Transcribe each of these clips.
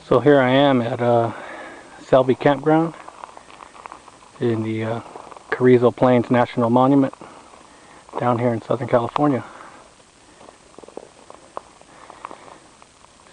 So here I am at Selby Campground in the Carrizo Plains National Monument down here in Southern California.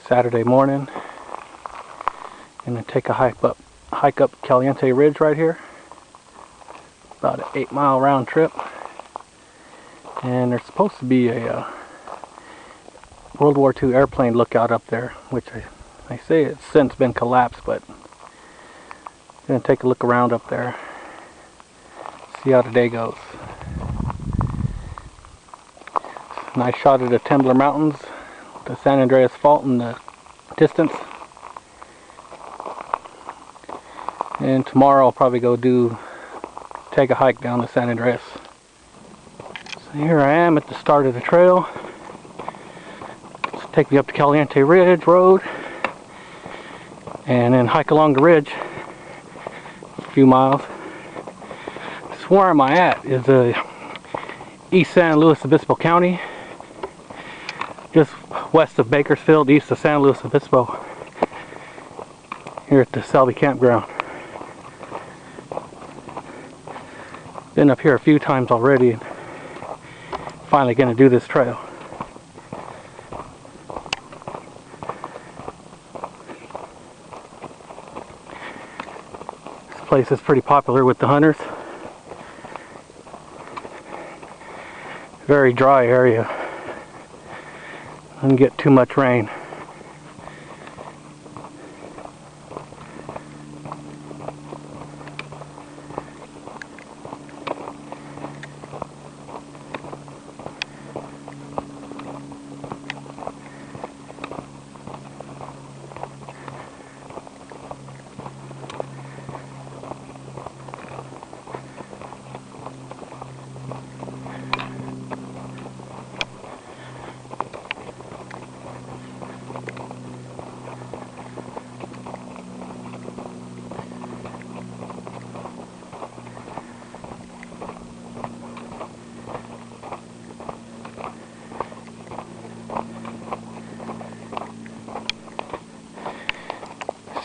Saturday morning. Gonna take a hike up Caliente Ridge right here. About an 8-mile round trip. And there's supposed to be a World War II airplane lookout up there, which I say it's since been collapsed, but I'm gonna take a look around up there, see how the day goes. Nice shot of the Tembler Mountains, the San Andreas Fault in the distance. And tomorrow I'll probably go take a hike down the San Andreas. So here I am at the start of the trail. Take me up to Caliente Ridge Road and then hike along the ridge a few miles. So where am I at is East San Luis Obispo County, just west of Bakersfield, east of San Luis Obispo, here at the Selby Campground. Been up here a few times already and finally going to do this trail. Place is pretty popular with the hunters. Very dry area. Doesn't get too much rain.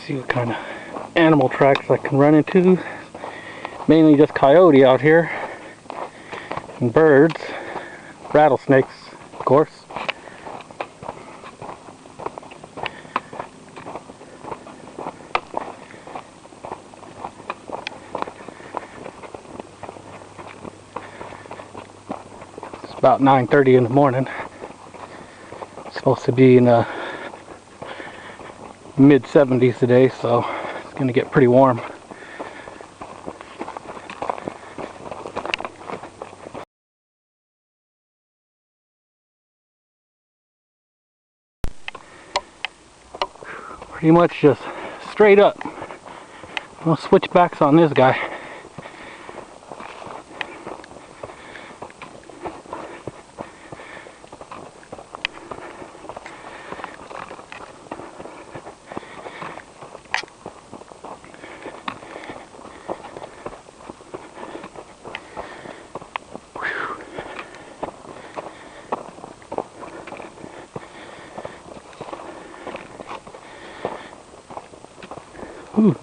See what kind of animal tracks I can run into. Mainly just coyote out here, and birds, rattlesnakes, of course. It's about 9:30 in the morning. It's supposed to be in the mid-70s today, so it's going to get pretty warm. Pretty much just straight up. No switchbacks on this guy. Ooh,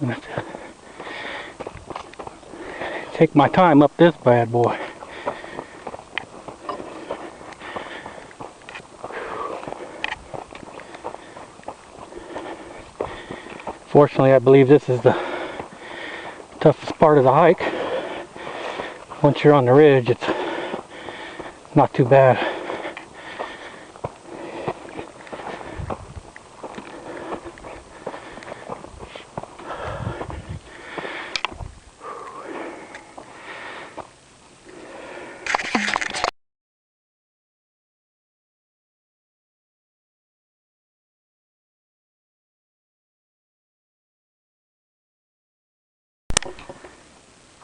take my time up this bad boy. Fortunately, I believe this is the toughest part of the hike. Once you're on the ridge, it's not too bad.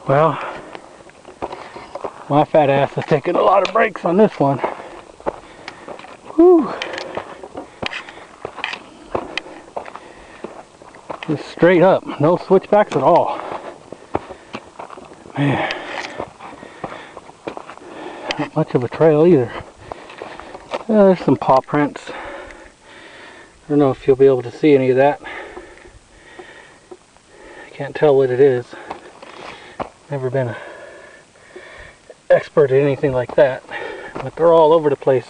Well, my fat ass is taking a lot of breaks on this one. Whew. Just straight up, no switchbacks at all. Man, not much of a trail either. There's some paw prints. I don't know if you'll be able to see any of that. Can't tell what it is. Never been an expert at anything like that. But they're all over the place.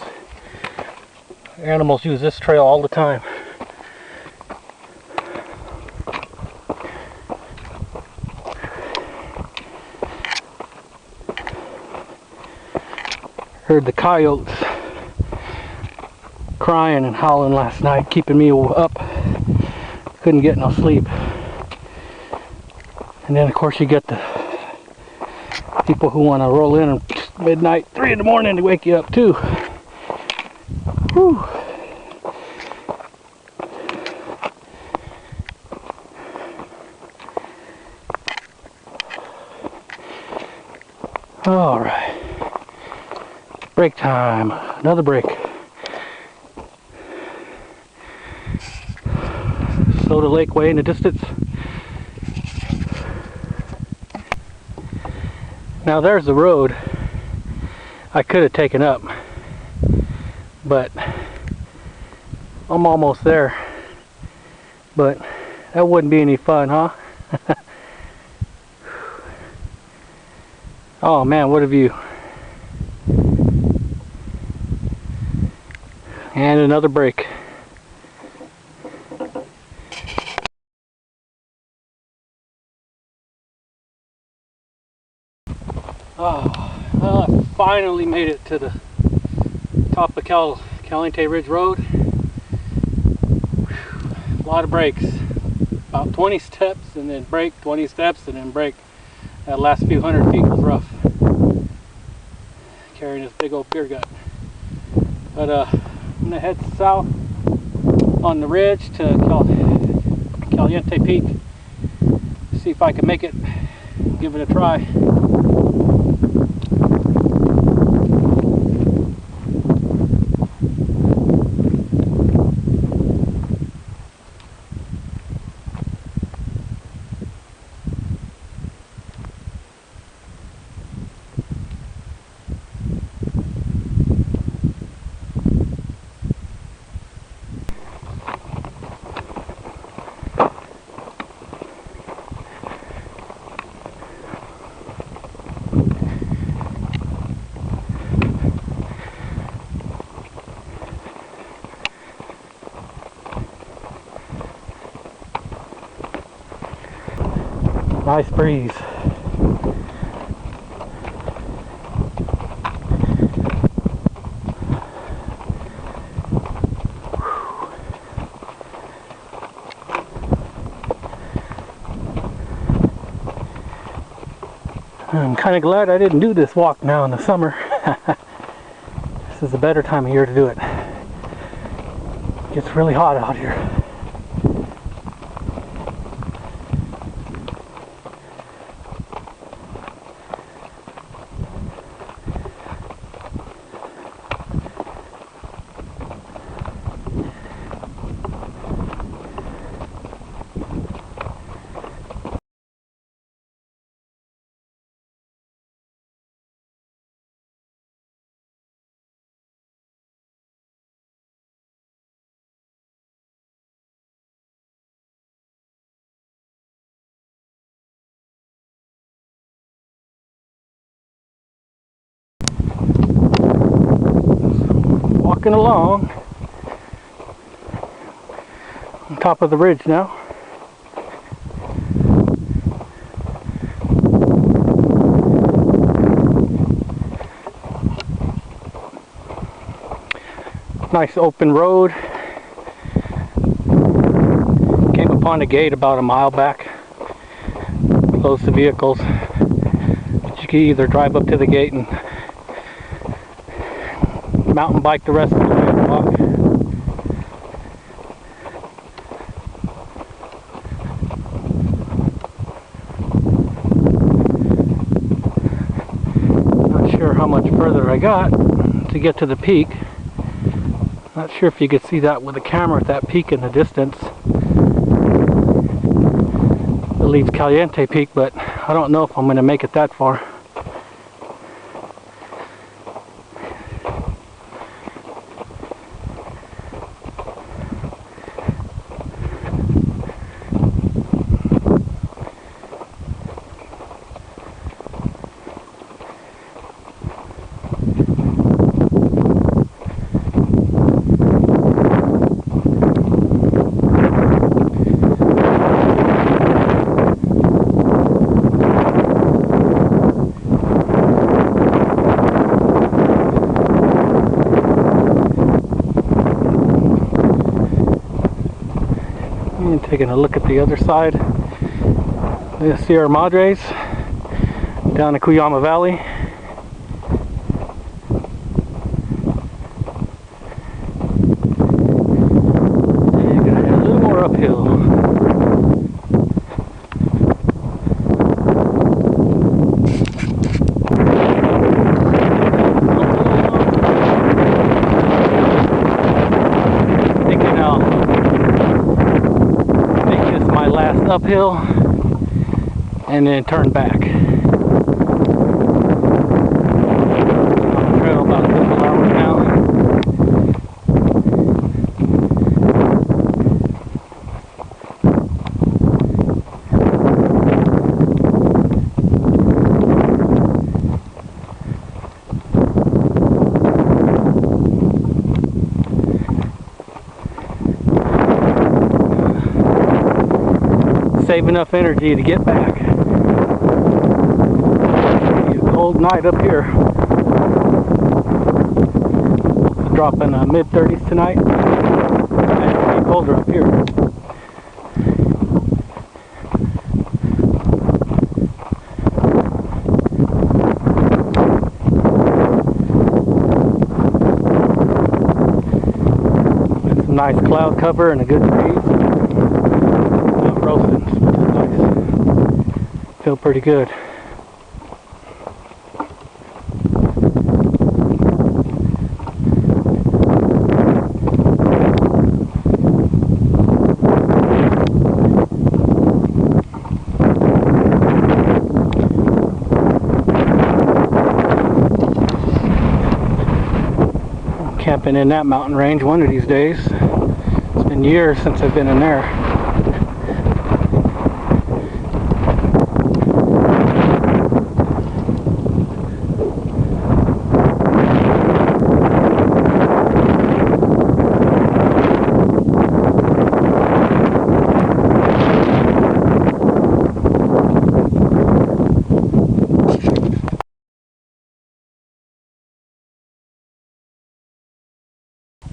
Animals use this trail all the time. Heard the coyotes crying and howling last night, keeping me up. Couldn't get no sleep. And then of course you get the people who want to roll in at midnight, 3 in the morning to wake you up too. Whew. All right. Break time. Another break. Soda Lake way in the distance. Now there's the road I could have taken up, but I'm almost there. But that wouldn't be any fun, huh? Oh man, what a view. And another break. Oh, well, I finally made it to the top of Caliente Ridge Road. Whew, a lot of breaks. About 20 steps and then break, 20 steps and then break. That last few hundred feet was rough. Carrying this big old beer gut. But I'm gonna head south on the ridge to Caliente Peak. See if I can make it. Give it a try. Nice breeze. I'm kind of glad I didn't do this walk now in the summer. This is a better time of year to do it. It gets really hot out here. Walking along on top of the ridge now. Nice open road. Came upon a gate about a mile back. Closed the vehicles. But you can either drive up to the gate and mountain bike the rest of the way and walk. Not sure how much further I got to get to the peak. Not sure if you could see that with the camera at that peak in the distance. It leads Caliente Peak, but I don't know if I'm going to make it that far. And taking a look at the other side, the Sierra Madres down the Cuyama Valley. And gonna head a little more uphill. Uphill and then turn back. Trail about a couple hours now. Save enough energy to get back. It's a cold night up here. Dropping mid-30s tonight. And it'll be colder up here. With some nice cloud cover and a good breeze. Roasting, which is nice. Feel pretty good. I'm camping in that mountain range one of these days. It's been years since I've been in there.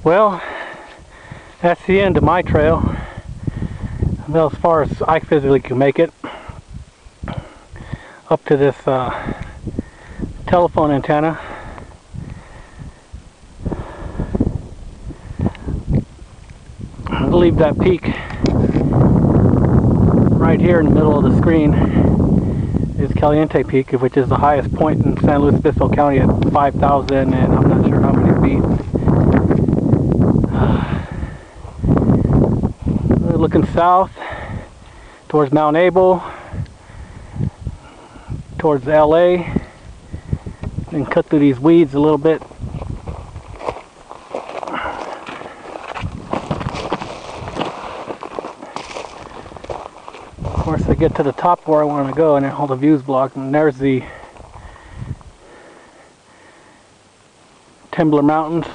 Well, that's the end of my trail. Well, as far as I physically can make it. Up to this telephone antenna. I'll leave that peak right here in the middle of the screen. Is Caliente Peak, which is the highest point in San Luis Obispo County at 5,000 and I'm not sure how many feet. Looking south towards Mount Abel, towards LA, and cut through these weeds a little bit. Of course, I get to the top where I want to go, and then all the views blocked, and there's the Timber Mountains.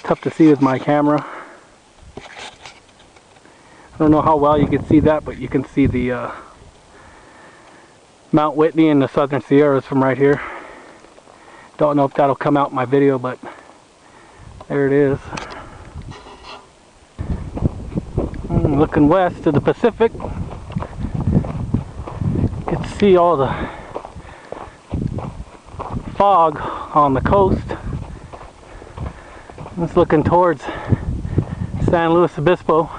Tough to see with my camera. I don't know how well you can see that, but you can see the Mount Whitney and the Southern Sierras from right here. Don't know if that'll come out in my video, but there it is. Looking west to the Pacific, you can see all the fog on the coast. It's looking towards San Luis Obispo.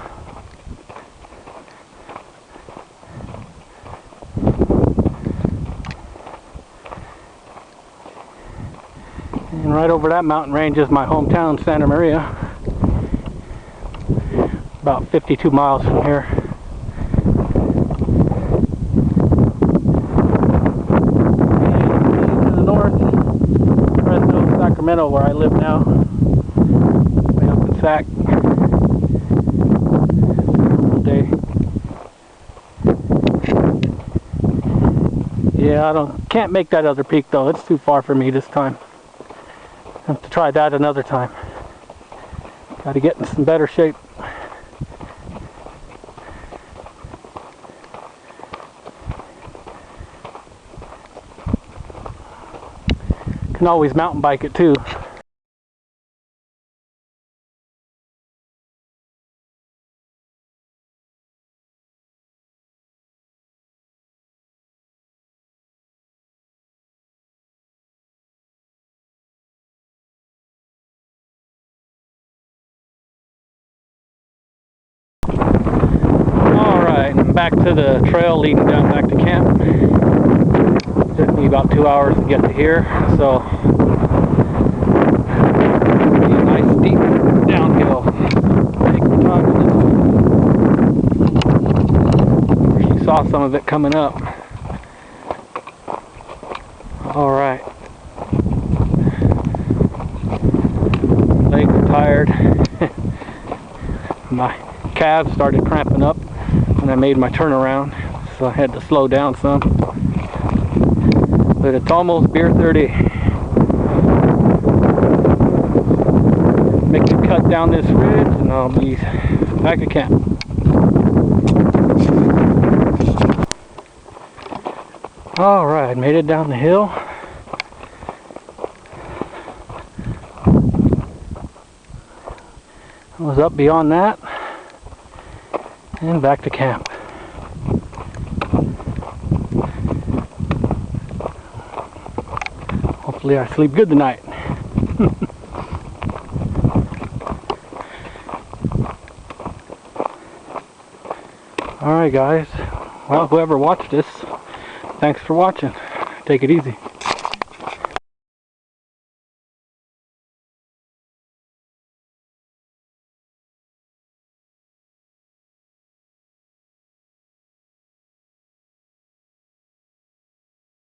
And right over that mountain range is my hometown, Santa Maria. About 52 miles from here. And to the north, Fresno, Sacramento, where I live now. Way up in Sac. Day. Yeah, can't make that other peak though. It's too far for me this time. I have to try that another time. Got to get in some better shape. Can always mountain bike it too. Alright, I'm back to the trail leading down back to camp. It took me about 2 hours to get to here, so it'll be a nice steep downhill. Take my time with this. She saw some of it coming up. Alright. Legs are tired. My calves started cramping up when I made my turnaround, so I had to slow down some. But it's almost beer 30. Make a cut down this ridge and I'll be back at camp. Alright, made it down the hill. I was up beyond that and back to camp. Hopefully I sleep good tonight. Alright guys, well, whoever watched this, thanks for watching. Take it easy.